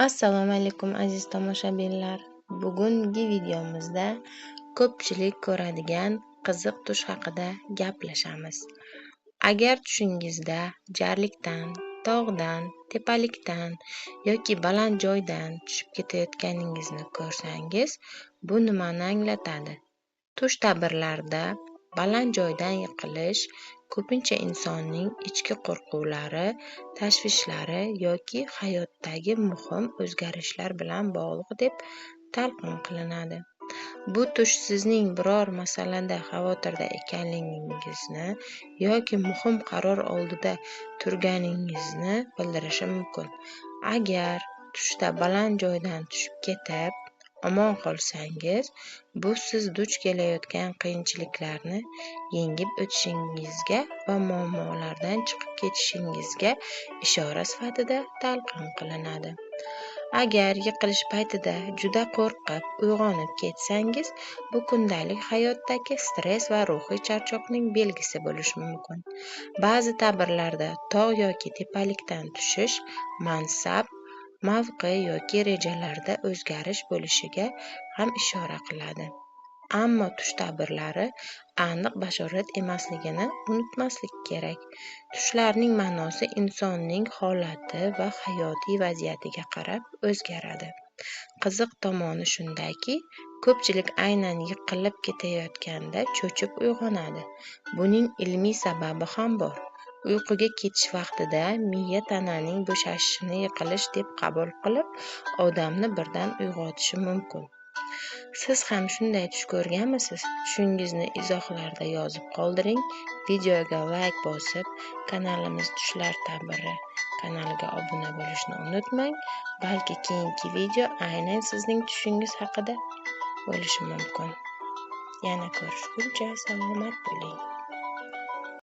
Assalomu alaykum aziz tomoshabinlar. Bugungi videomizda ko'pchilik ko'radigan qiziq tush haqida gaplashamiz. Agar tushingizda jarlikdan, tog'dan, tepalikdan yoki baland joydan tushib ketayotganingizni ko'rsangiz, bu nimani anglatadi? Tush ta'birlarida baland joydan yiqilish ko'pincha insonning ichki qo'rquvlari, tashvishlari yoki hayotdagi muhim o'zgarishlar bilan bog'liq deb talqin qilinadi. Bu tush sizning biror masalada xavotirda ekanligingizni yoki muhim qaror oldida turganingizni bildirishi mumkin. Agar tushda baland joydan tushib ketib, omon qolsangiz, bu siz duch kelayotgan qiyinchiliklarni yengib o'tishingizga va muammolardan chiqib ketishingizga ishora sifatida talqin qilinadi. Agar yiqilish paytida juda qo'rqib uyg'onib ketsangiz, bu kundalik hayotdagi stress va ruhiy charchoqning belgisi bo'lishi mumkin. Ba'zi ta'birlarda tog' yoki tepalikdan tushish mansab, mavqe yoki rejalarda o'zgarish bo'lishiga ham ishora qiladi. Ammo tush ta'birlari aniq bashorat emasligini unutmaslik kerak. Tushlarning ma'nosi insonning holati va hayotiy vaziyatiga qarab o'zgaradi. Qiziq tomoni shundaki, ko'pchilik aynan yiqilib ketayotganda cho'chib uyg'onadi. Buning ilmiy sababi ham bor. Uyquga ketish vaqtida miya tananing bo'shashishini yiqilish deb qabul qilib, odamni birdan uyg'otishi mumkin. Siz ham shunday tush ko'rganmisiz? Tushingizni izohlarda yozib qoldiring. Videoga like bosib, kanalimiz Tushlar ta'biri kanaliga obuna bo'lishni unutmang. Balki keyingi video aynan sizning tushingiz haqida bo'lishi mumkin. Yana ko'rishguncha salomat bo'ling.